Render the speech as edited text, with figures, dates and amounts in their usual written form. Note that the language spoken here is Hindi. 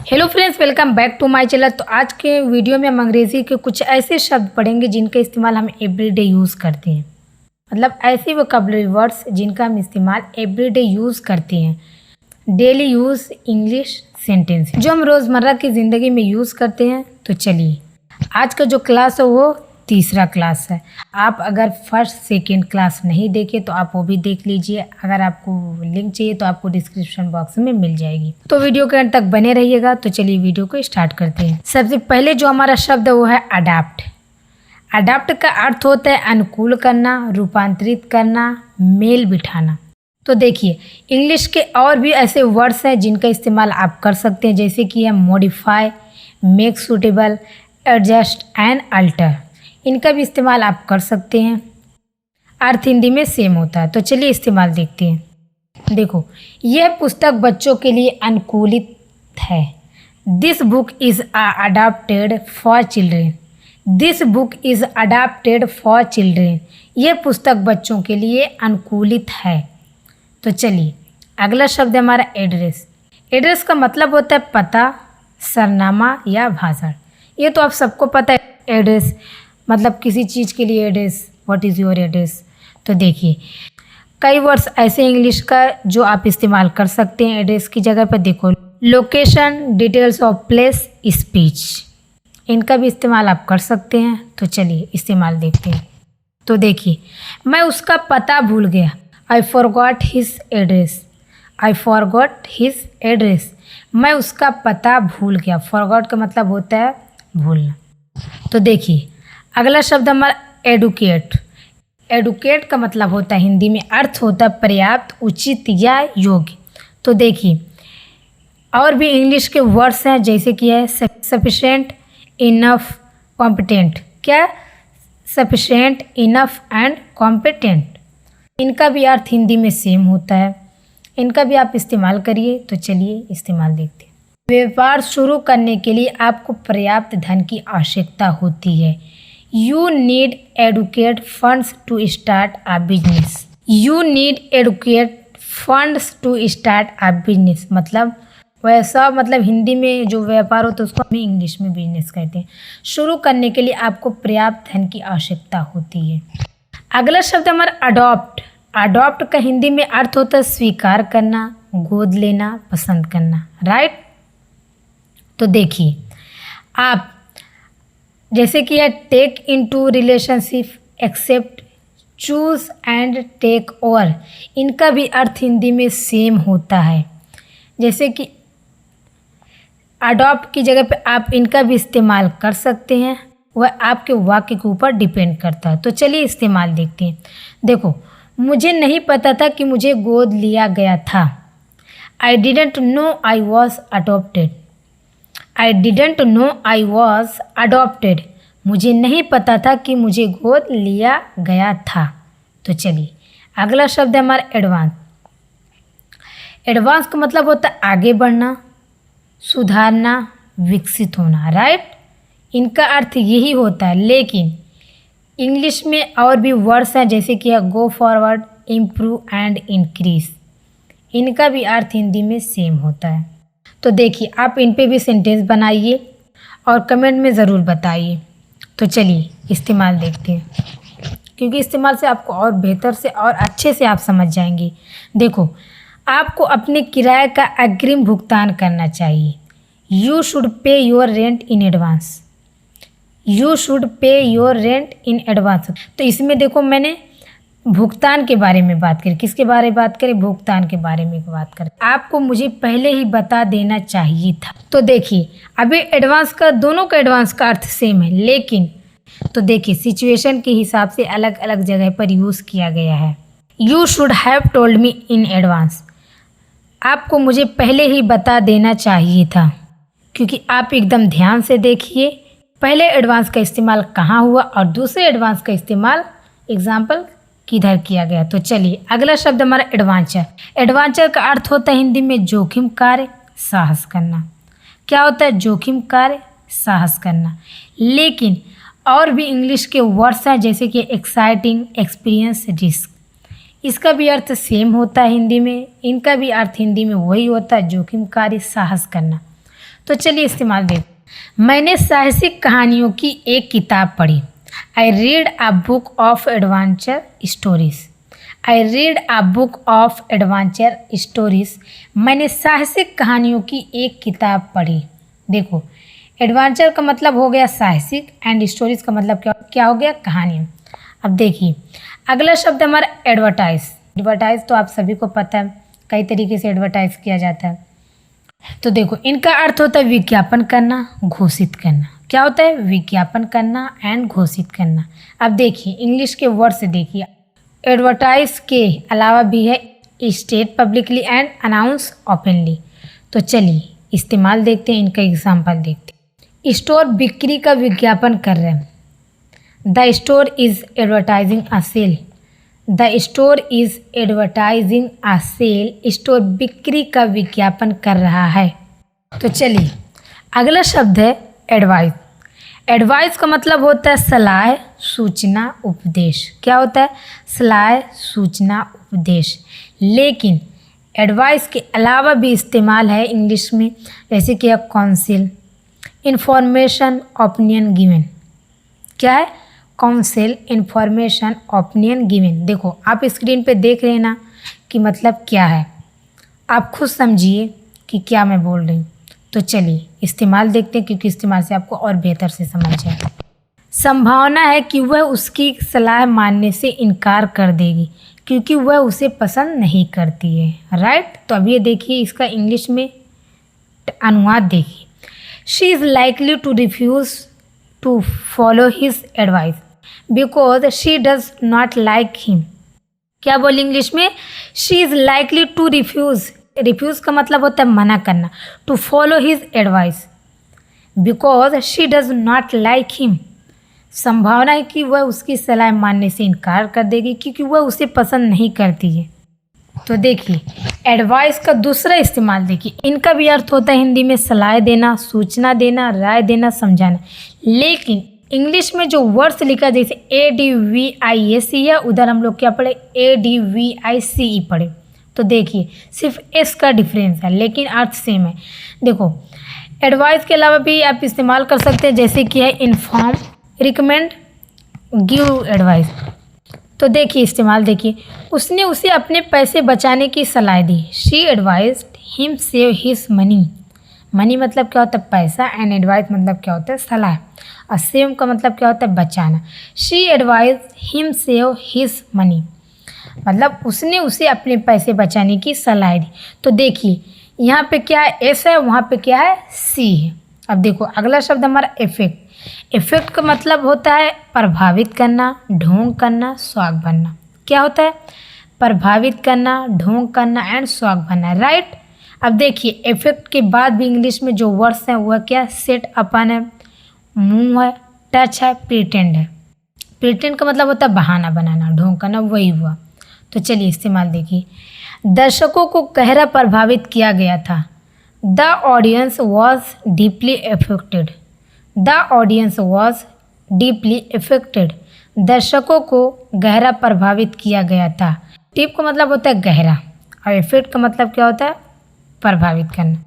Hello friends, welcome back to my channel. तो आज के वीडियो में हम अंग्रेज़ी के कुछ ऐसे शब्द पढ़ेंगे जिनका इस्तेमाल हम एवरीडे यूज़ करते हैं। मतलब ऐसे वोकैबुलरी वर्ड्स जिनका हम इस्तेमाल एवरीडे यूज़ करते हैं। डेली यूज़ इंग्लिश सेंटेंस जो हम रोज़मर्रा की ज़िंदगी में यूज़ करते हैं। तो चलिए, आज का जो क्लास है वो तीसरा क्लास है। आप अगर फर्स्ट सेकेंड क्लास नहीं देखे तो आप वो भी देख लीजिए। अगर आपको लिंक चाहिए तो आपको डिस्क्रिप्शन बॉक्स में मिल जाएगी। तो वीडियो के अंत तक बने रहिएगा। तो चलिए वीडियो को स्टार्ट करते हैं। सबसे पहले जो हमारा शब्द है वो है अडॉप्ट। अडॉप्ट का अर्थ होता है अनुकूल करना, रूपांतरित करना, मेल बिठाना। तो देखिए, इंग्लिश के और भी ऐसे वर्ड्स हैं जिनका इस्तेमाल आप कर सकते हैं, जैसे कि है modify, make suitable, adjust and alter. इनका भी इस्तेमाल आप कर सकते हैं। अर्थ हिंदी में सेम होता है। तो चलिए इस्तेमाल देखते हैं। देखो, यह पुस्तक बच्चों के लिए अनुकूलित है। This book is adopted for children. This book is adopted for children. यह पुस्तक बच्चों के लिए अनुकूलित है। तो चलिए, अगला शब्द है हमारा एड्रेस। एड्रेस का मतलब होता है पता, सरनामा या भाषण। ये तो आप सबको पता है। एड्रेस मतलब किसी चीज़ के लिए address, what is your address. तो देखिए, कई वर्ड्स ऐसे इंग्लिश का जो आप इस्तेमाल कर सकते हैं एड्रेस की जगह पर। देखो, location, details of place, speech, इनका भी इस्तेमाल आप कर सकते हैं। तो चलिए इस्तेमाल देखते हैं। तो देखिए, मैं उसका पता भूल गया। I forgot his address. I forgot his address. मैं उसका पता भूल गया। फॉरगॉट का मतलब होता है भूलना। तो देखिए, अगला शब्द हमारा एडुकेट। एडुकेट का मतलब होता है हिंदी में अर्थ होता है पर्याप्त, उचित या योग्य। तो देखिए, और भी इंग्लिश के वर्ड्स हैं, जैसे कि है सफिशेंट, इनफ, कॉम्पिटेंट। क्या? Sufficient, enough and competent. इनका भी अर्थ हिंदी में सेम होता है। इनका भी आप इस्तेमाल करिए। तो चलिए इस्तेमाल देखते हैं। व्यापार शुरू करने के लिए आपको पर्याप्त धन की आवश्यकता होती है। You need adequate funds to start a business. You need adequate funds to start a business। मतलब वैसा, मतलब हिंदी में जो व्यापार होता है उसको हम इंग्लिश में बिजनेस कहते हैं। शुरू करने के लिए आपको पर्याप्त धन की आवश्यकता होती है। अगला शब्द हमारा अडॉप्ट। अडॉप्ट का हिंदी में अर्थ होता है स्वीकार करना, गोद लेना, पसंद करना। राइट। तो देखिए, आप जैसे कि है take into relationship, accept, choose and take over. इनका भी अर्थ हिंदी में सेम होता है। जैसे कि अडॉप्ट की जगह पे आप इनका भी इस्तेमाल कर सकते हैं। वह आपके वाक्य के ऊपर डिपेंड करता है। तो चलिए इस्तेमाल देखते हैं। देखो, मुझे नहीं पता था कि मुझे गोद लिया गया था। I didn't know I was adopted. I didn't know I was adopted. मुझे नहीं पता था कि मुझे गोद लिया गया था। तो चलिए, अगला शब्द है हमारा एडवांस। एडवांस का मतलब होता है आगे बढ़ना, सुधारना, विकसित होना। राइट। इनका अर्थ यही होता है, लेकिन इंग्लिश में और भी वर्ड्स हैं, जैसे कि go forward, improve and increase. इनका भी अर्थ हिंदी में सेम होता है। तो देखिए, आप इन पे भी सेंटेंस बनाइए और कमेंट में ज़रूर बताइए। तो चलिए इस्तेमाल देखते हैं, क्योंकि इस्तेमाल से आपको और बेहतर से और अच्छे से आप समझ जाएंगे। देखो, आपको अपने किराए का अग्रिम भुगतान करना चाहिए। You should pay your rent in advance. You should pay your rent in advance. तो इसमें देखो, मैंने भुगतान के बारे में बात करी। किसके बारे में बात करें? भुगतान के बारे में बात करें। आपको मुझे पहले ही बता देना चाहिए था। तो देखिए, अभी एडवांस का, दोनों का एडवांस का अर्थ सेम है, लेकिन तो देखिए सिचुएशन के हिसाब से अलग अलग जगह पर यूज़ किया गया है। You should have told me in advance. आपको मुझे पहले ही बता देना चाहिए था। क्योंकि आप एकदम ध्यान से देखिए, पहले एडवांस का इस्तेमाल कहाँ हुआ और दूसरे एडवांस का इस्तेमाल एग्जाम्पल किधर किया गया। तो चलिए, अगला शब्द हमारा एडवांचर। एडवांचर का अर्थ होता है हिंदी में जोखिम कार्य, साहस करना। क्या होता है? जोखिम कार्य, साहस करना। लेकिन और भी इंग्लिश के वर्ड्स हैं, जैसे कि एक्साइटिंग, एक्सपीरियंस, रिस्क। इसका भी अर्थ सेम होता है हिंदी में। इनका भी अर्थ हिंदी में वही होता है, जोखिम कार्य, साहस करना। तो चलिए इस्तेमाल देख। मैंने साहसिक कहानियों की एक किताब पढ़ी। I read a book of adventure stories. I read a book of adventure stories. मैंने साहसिक कहानियों की एक किताब पढ़ी। देखो, एडवेंचर का मतलब हो गया साहसिक एंड स्टोरीज का मतलब क्या हो गया, कहानी। अब देखिए अगला शब्द हमारा एडवर्टाइज। एडवर्टाइज तो आप सभी को पता है, कई तरीके से एडवर्टाइज किया जाता है। तो देखो इनका अर्थ होता है विज्ञापन करना, घोषित करना। क्या होता है, विज्ञापन करना एंड घोषित करना। अब देखिए इंग्लिश के वर्ड से देखिए, एडवर्टाइज के अलावा भी है state publicly and announce openly. तो चलिए इस्तेमाल देखते हैं, इनका एग्जाम्पल देखते हैं। स्टोर बिक्री का विज्ञापन कर रहे हैं। The store is advertising a sale. The store is advertising a sale. Store बिक्री का विज्ञापन कर रहा है। तो चलिए अगला शब्द है एडवाइस। एडवाइस का मतलब होता है सलाह, सूचना, उपदेश। क्या होता है, सलाह, सूचना, उपदेश। लेकिन एडवाइस के अलावा भी इस्तेमाल है इंग्लिश में, जैसे कि काउंसिल, इंफॉर्मेशन, ओपिनियन गिवन। क्या है, काउंसिल, इंफॉर्मेशन, ओपिनियन गिवन। देखो आप स्क्रीन पे देख रहे हैं ना कि मतलब क्या है, आप खुद समझिए कि क्या मैं बोल रही हूँ। तो चलिए इस्तेमाल देखते हैं, क्योंकि इस्तेमाल से आपको और बेहतर से समझ जाए। संभावना है कि वह उसकी सलाह मानने से इनकार कर देगी क्योंकि वह उसे पसंद नहीं करती है। राइट, तो अब ये देखिए इसका इंग्लिश में अनुवाद देखिए। She is likely to refuse to follow his advice because she does not like him. क्या बोली इंग्लिश में, she is likely to refuse. Refuse का मतलब होता है मना करना। To follow his advice because she does not like him. संभावना है कि वह उसकी सलाह मानने से इनकार कर देगी क्योंकि वह उसे पसंद नहीं करती है। तो देखिए एडवाइस का दूसरा इस्तेमाल देखिए, इनका भी अर्थ होता है हिंदी में सलाह देना, सूचना देना, राय देना, समझाना। लेकिन इंग्लिश में जो वर्ड्स लिखा जैसे ADVIAC है, उधर हम लोग क्या पढ़े, ADVICE पढ़े। तो देखिए सिर्फ एस का डिफरेंस है लेकिन अर्थ सेम है। देखो एडवाइस के अलावा भी आप इस्तेमाल कर सकते हैं, जैसे कि है इन्फॉर्म, रिकमेंड, गिव एडवाइस। तो देखिए इस्तेमाल देखिए, उसने उसे अपने पैसे बचाने की सलाह दी। She advised him save his money. Money मतलब क्या होता है, पैसा, एंड एडवाइस मतलब क्या होता है, सलाह। और सेव का मतलब क्या होता है, बचाना। She advised him save his money मतलब उसने उसे अपने पैसे बचाने की सलाह दी। तो देखिए यहाँ पे क्या है, एस है, वहाँ पे क्या है, सी है। अब देखो अगला शब्द हमारा इफेक्ट। इफेक्ट का मतलब होता है प्रभावित करना, ढोंग करना, शौक बनना। क्या होता है, प्रभावित करना, ढोंग करना एंड शौक बनना। राइट, अब देखिए इफेक्ट के बाद भी इंग्लिश में जो वर्ड्स हैं वह क्या, सेट अपन है, मूव है, टच है, प्रिटेंड है। प्रिटेंड का मतलब होता है बहाना बनाना, ढोंग करना, वही हुआ। तो चलिए इस्तेमाल देखिए, दर्शकों को गहरा प्रभावित किया गया था। The audience was deeply affected. The audience was deeply affected. दर्शकों को गहरा प्रभावित किया गया था। डीप का मतलब होता है गहरा और इफेक्ट का मतलब क्या होता है, प्रभावित करना।